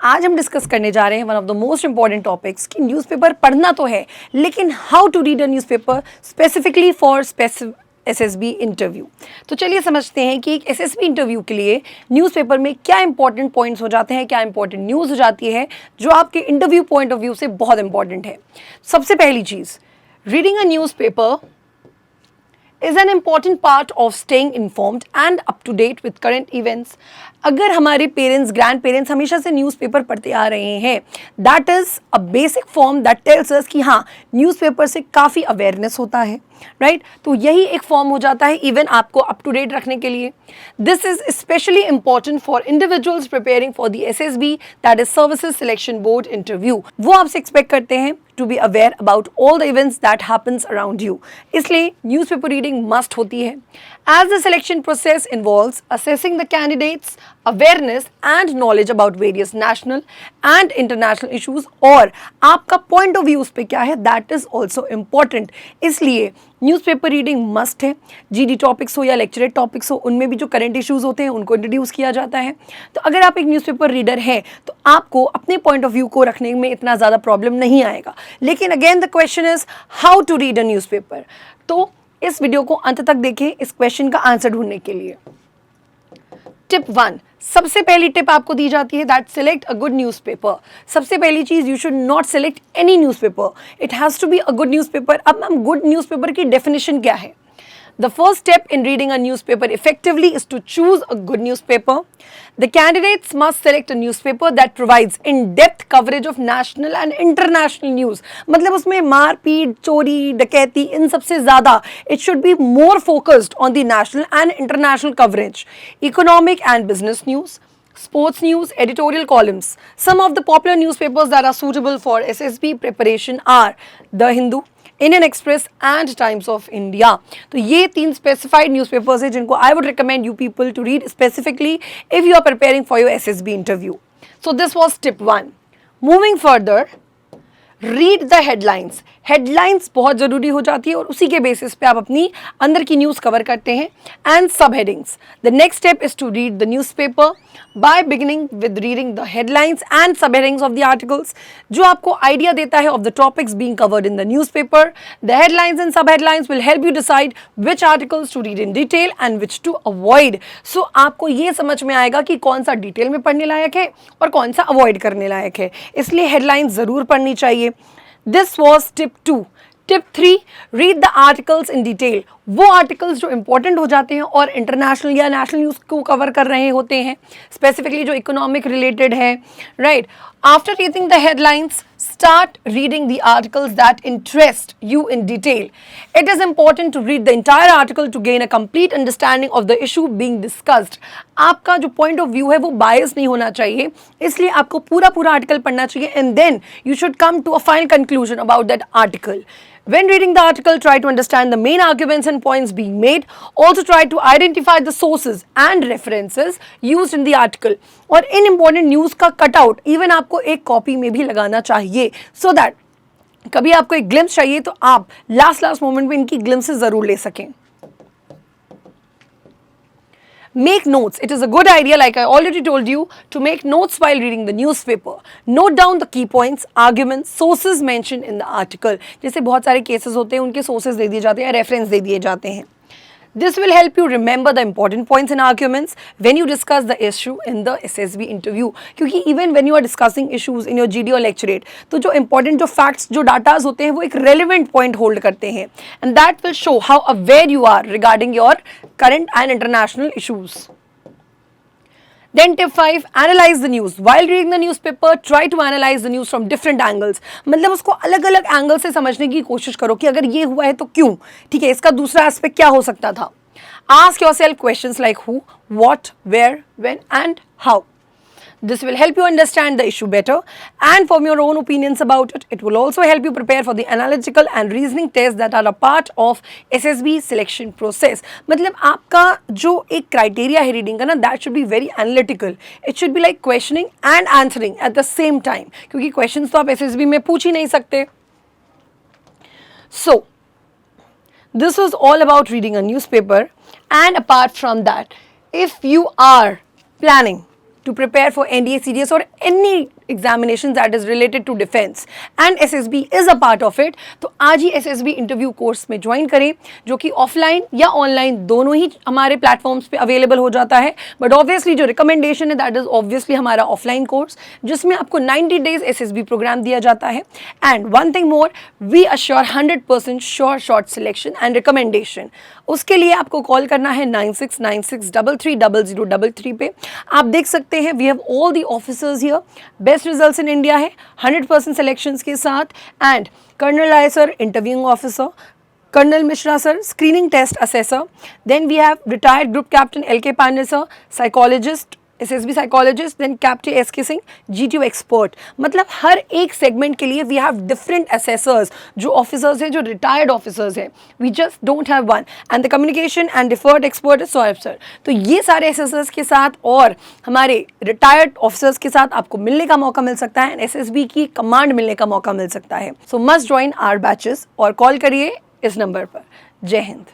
आज हम डिस्कस करने जा रहे हैं one of the most important topics कि न्यूज़पेपर पढ़ना तो है, लेकिन how to read a newspaper specifically for SSB interview. तो चलिए समझते हैं कि एक एसएसबी इंटरव्यू के लिए न्यूज़पेपर में क्या इंपॉर्टेंट पॉइंट्स हो जाते हैं, क्या इंपॉर्टेंट न्यूज़ हो जाती है जो आपके इंटरव्यू पॉइंट ऑफ व्यू से बहुत इंपॉर्टेंट है। सबसे पहली चीज़, reading a newspaper is an important part of staying informed and up to date with current events. अगर हमारे पेरेंट्स, ग्रैंड पेरेंट्स हमेशा से न्यूज़पेपर पढ़ते आ रहे हैं, that is a basic form that tells us कि हाँ, न्यूज़पेपर से काफ़ी अवेयरनेस होता है, राइट? तो यही एक फॉर्म हो जाता है इवन आपको अप टू डेट रखने के लिए। This is specially important for individuals preparing for the SSB, that is services selection board interview. वो आपसे एक्सपेक्ट करते हैं to be aware about all the events that happens around you. इसलिए newspaper reading must होती है. As the selection process involves assessing the candidates' awareness and knowledge about various national and international issues और आपका point of view उस पे क्या है, that is also important. इसलिए न्यूज़पेपर रीडिंग मस्ट है। जीडी टॉपिक्स हो या लेक्चरर टॉपिक्स हो, उनमें भी जो करंट इश्यूज होते हैं उनको इंट्रोड्यूस किया जाता है। तो अगर आप एक न्यूज़पेपर रीडर हैं तो आपको अपने पॉइंट ऑफ व्यू को रखने में इतना ज़्यादा प्रॉब्लम नहीं आएगा। लेकिन again the question is how to read a newspaper. तो इस वीडियो को अंत तक देखें इस क्वेश्चन का आंसर ढूंढने के लिए। टिप 1, सबसे पहली टिप आपको दी जाती है that select a good newspaper. सबसे पहली चीज, you should not select any newspaper, it has to be a good newspaper. अब मैम गुड न्यूज़पेपर की डेफिनेशन क्या है? The first step in reading a newspaper effectively is to choose a good newspaper. The candidates must select a newspaper that provides in-depth coverage of national and international news. मतलब उसमें मारपीट, चोरी, डकैती, इन सबसे ज़्यादा it should be more focused on the national and international coverage, economic and business news, sports news, editorial columns. Some of the popular newspapers that are suitable for SSB preparation are The Hindu, Indian Express and Times of India. तो ये 3 specified newspapers हैं जिनको I would recommend you people to read specifically if you are preparing for your SSB interview. So this was tip 1। Moving further, read the headlines. Headlines बहुत ज़रूरी हो जाती है और उसी के बेसिस पे आप अपनी अंदर की न्यूज़ कवर करते हैं। And sub headings, the next step is to read the newspaper by beginning with reading the headlines and sub headings of the articles, जो आपको आइडिया देता है of the topics being covered in the newspaper. The headlines and sub headlines will help you decide which articles to read in detail and which to avoid. So आपको ये समझ में आएगा कि कौन सा डिटेल में पढ़ने लायक है और कौन सा अवॉइड करने लायक है, इसलिए हेडलाइंस ज़रूर पढ़नी चाहिए। This was tip 2. Tip 3, read the articles in detail. वो आर्टिकल्स जो इंपॉर्टेंट हो जाते हैं और इंटरनेशनल या नेशनल न्यूज़ को कवर कर रहे होते हैं, स्पेसिफिकली जो इकोनॉमिक रिलेटेड है, right? After reading the headlines, start reading the articles that interest you in detail. It is important to read the entire article to gain a complete understanding of the issue being discussed. आपका जो point of view है वो bias नहीं होना चाहिए, इसलिए आपको पूरा आर्टिकल पढ़ना चाहिए and then you should come to a final conclusion about that article. When reading the article, try to understand the main arguments and points being made. Also try to identify the sources and references used in the article. और इन important news का cutout even आपको एक copy में भी लगाना चाहिए, so that कभी आपको एक glimpse चाहिए तो आप लास्ट मोमेंट में इनकी glimpses ज़रूर ले सकें। Make notes. It is a good idea, like I already told you, to make notes while reading the newspaper. Note down the key points, arguments, sources mentioned in the article. जैसे बहुत सारे cases होते हैं, उनके sources दे दिए जाते हैं, reference दे दिए जाते हैं। This will help you remember the important points and arguments when you discuss the issue in the SSB interview. क्योंकि even when you are discussing issues in your GD or lecturate, तो जो important जो facts, जो datas होते हैं वो एक relevant point hold करते हैं, and that will show how aware you are regarding your current and international issues. Then tip 5, analyze the news. While reading the newspaper, try to analyze the news from different angles. मतलब उसको अलग अलग angle से समझने की कोशिश करो कि अगर ये हुआ है तो क्यों, ठीक है, इसका दूसरा एस्पेक्ट क्या हो सकता था। Ask yourself questions like who, what, where, when and how. This will help you understand the issue better and form your own opinions about it. It will also help you prepare for the analytical and reasoning tests that are a part of SSB selection process. मतलब आपका जो एक criteria है reading का ना, that should be very analytical. It should be like questioning and answering at the same time. क्योंकि questions तो आप SSB में पूछ ही नहीं सकते. So, this was all about reading a newspaper, and apart from that, if you are planning to prepare for NDA, CDS or any examinations that is related to defense and SSB is a part of it. तो आज ही SSB interview course में join करें, जो कि offline या online दोनों ही हमारे platforms पे अवेलेबल हो जाता है, बट ऑब्वियसली जो रिकमेंडेशन है दैट इज ऑब्वियसली हमारा ऑफलाइन कोर्स, जिसमें आपको 90 डेज SSB प्रोग्राम दिया जाता है. And one thing more, we assure 100% sure short selection and recommendation. उसके लिए आपको कॉल करना है 9696330033 पे. आप देख सकते हैं we have all the officers here, best results in India है 100% सिलेक्शंस के साथ. And colonel Rai sir interviewing officer, Colonel Mishra sir, screening test assessor. Then we have retired Group Captain L.K. Pandey sir, psychologist, SSB psychologist. Then Captain S.K. Singh, GTO expert. मतलब हर एक segment के लिए we have different assessors, जो officers हैं, जो retired officers हैं. We just don't have one. And the communication and deferred expert is Sohaib sir. तो ये सारे assessors के साथ और हमारे रिटायर्ड ऑफिसर्स के साथ आपको मिलने का मौका मिल सकता है एंड SSB की कमांड मिलने का मौका मिल सकता है. So must join our batches और कॉल करिए इस नंबर पर. जय हिंद.